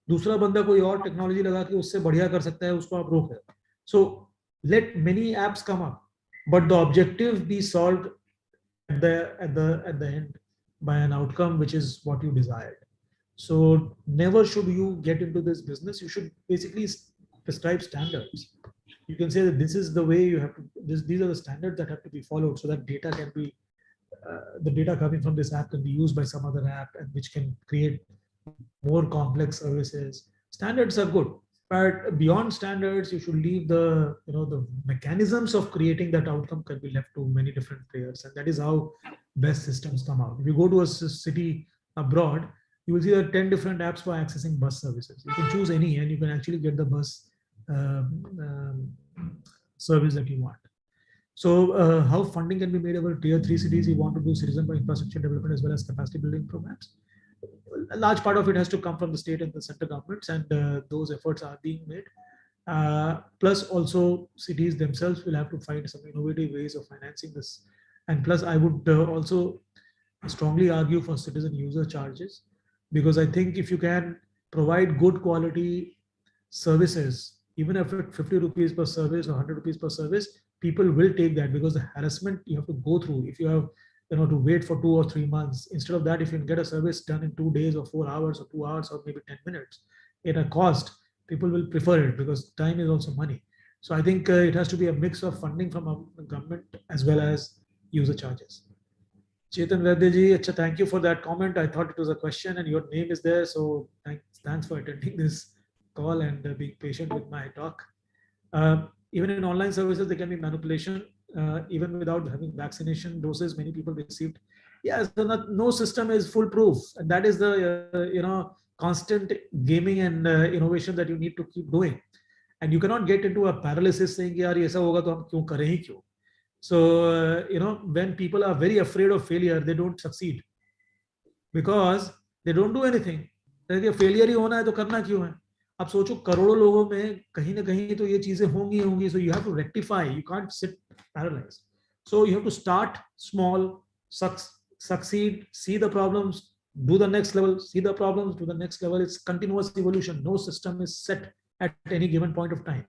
दूसरा बंदा कोई और technology लगा के उससे बढ़िया कर सकता है, उसको आप रोक रहे हो. So let many apps come up, but the objective be solved at the end by an outcome which is what you desired. So never should you get into this business. You should basically prescribe standards. You can say that this is the way you have to, these are the standards that have to be followed, so that data can be, the data coming from this app can be used by some other app, and which can create more complex services. Standards are good, but beyond standards, you should leave the, the mechanisms of creating that outcome can be left to many different players, and that is how best systems come out. If you go to a city abroad, you will see there are 10 different apps for accessing bus services. You can choose any, and you can actually get the bus service that you want. So how funding can be made over tier 3 cities? You want to do citizen infrastructure development as well as capacity building programs. A large part of it has to come from the state and the central governments, and those efforts are being made. Plus also cities themselves will have to find some innovative ways of financing this. And plus I would also strongly argue for citizen user charges, because I think if you can provide good quality services, even if it's 50 rupees per service or 100 rupees per service, people will take that, because the harassment you have to go through, if you have to wait for 2 or 3 months, instead of that, if you can get a service done in 2 days or 4 hours or 2 hours or maybe 10 minutes at a cost, people will prefer it, because time is also money. So I think it has to be a mix of funding from a government as well as user charges. Chetan Vaidya ji, thank you for that comment. I thought it was a question and your name is there, so thanks for attending this call and being patient with my talk. Even in online services, there can be manipulation. Even without having vaccination doses, many people received. Yeah, so no system is foolproof, and that is the constant gaming and innovation that you need to keep doing. And you cannot get into a paralysis saying, "Yaar, aisa hoga to hum kyun kare hi kyun?" So when people are very afraid of failure, they don't succeed because they don't do anything. Failure ही होना है तो करना क्यों है? आप सोचो करोड़ों लोगों में कहीं ना कहीं तो ये चीजें होंगी. So you have to rectify. You can't sit paralyzed. So you have to start small, succeed, see the problems, do the next level, see the problems, do the next level. It's continuous evolution. No system is set at any given point of time.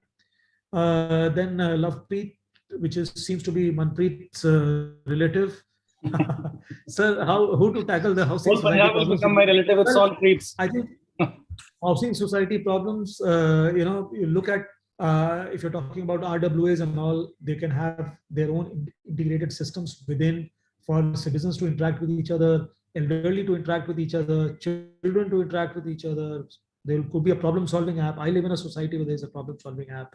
Then Lovepreet, which seems to be Manpreet's relative. Sir, who to tackle the housing society problems? Will become my relative with all Preets. I think housing society problems, you look at, if you're talking about RWAs and all, they can have their own integrated systems within for citizens to interact with each other, elderly to interact with each other, children to interact with each other. There could be a problem-solving app. I live in a society where there's a problem-solving app,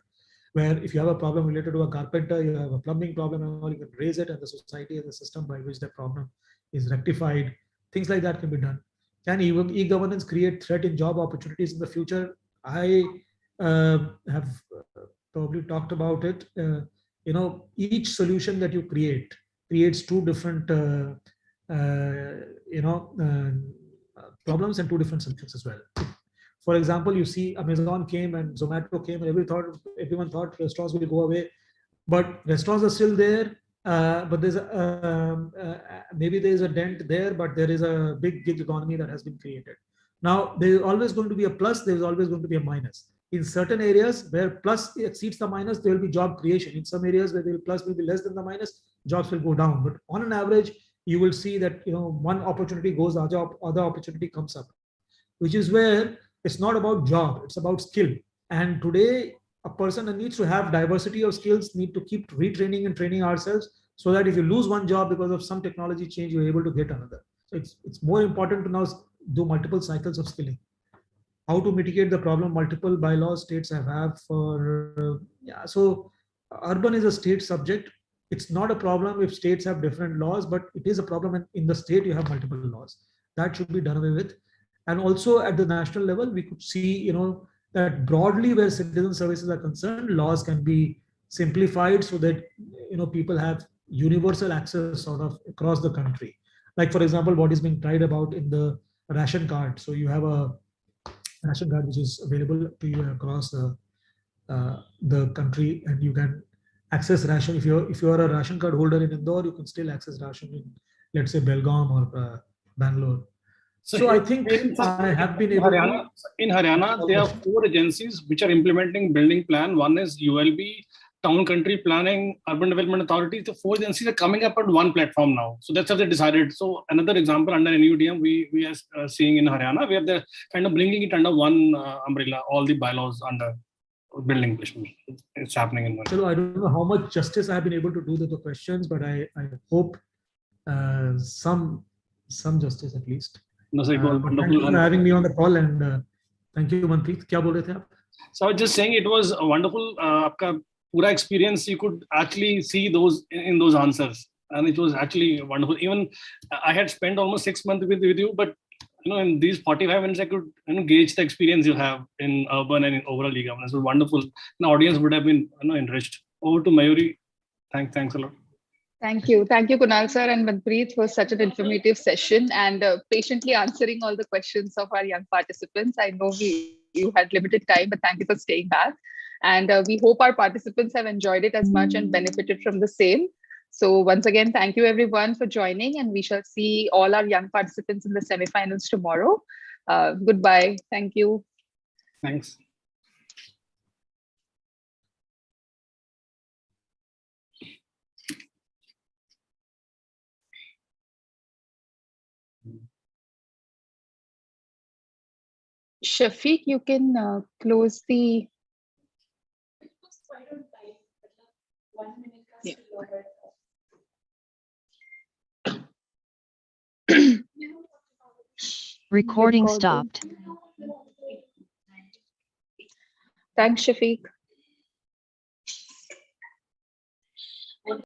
where if you have a problem related to a carpenter, you have a plumbing problem, and all, you can raise it, and the society has a system by which that problem is rectified. Things like that can be done. Can e-governance create threat in job opportunities in the future? I have probably talked about it. Each solution that you creates two different, problems and two different solutions as well. For example, you see Amazon came and Zomato came, and everyone thought restaurants will go away, but restaurants are still there. But there's maybe there is a dent there, but there is a big gig economy that has been created. Now there is always going to be a plus. There is always going to be a minus. In certain areas where plus exceeds the minus, there will be job creation. In some areas where the plus will be less than the minus, jobs will go down. But on an average, you will see that one opportunity goes, other opportunity comes up, which is where it's not about job, it's about skill. And today, a person needs to have diversity of skills, need to keep retraining and training ourselves, so that if you lose one job because of some technology change, you're able to get another. So it's more important to now do multiple cycles of skilling. How to mitigate the problem? Multiple bylaws states have for, so urban is a state subject. It's not a problem if states have different laws, but it is a problem in the state you have multiple laws. That should be done away with. And also at the national level, we could see, that broadly where citizen services are concerned, laws can be simplified so that, people have universal access sort of across the country. Like, for example, what is being tried about in the ration card. So you have a ration card which is available to you across the country, and you can access ration. If you're a ration card holder in Indore, you can still access ration in, let's say, Belgaum or Bangalore. So I think I have been able to... In Haryana, there are 4 agencies which are implementing building plan. One is ULB, Town Country Planning, Urban Development Authority. The 4 agencies are coming up on one platform now. So that's how they decided. So another example under NUDM we are seeing in Haryana, where they're kind of bringing it under one umbrella, all the bylaws under building placement. It's happening in one. So I don't know how much justice I have been able to do to the questions, but I hope some justice at least. No, sir, thank you for having me on the call, and thank you, Manpreet. Kya bol rahe the aap? So I was just saying it was wonderful. Aapka pura experience, you could actually see those in those answers, and it was actually wonderful. Even I had spent almost 6 months with you, but in these 45 minutes, I could gauge the experience you have in urban and in overall e-governance. It was wonderful. The audience would have been enriched. Over to Mayuri. Thanks a lot. Thank you, Kunal sir and Manpreet, for such an informative session and patiently answering all the questions of our young participants. I know you had limited time, but thank you for staying back. And we hope our participants have enjoyed it as much and benefited from the same. So once again, thank you everyone for joining, and we shall see all our young participants in the semifinals tomorrow. Goodbye. Thank you. Thanks. Shafiq, you can close the... Yeah. Recording stopped. Thanks, Shafiq.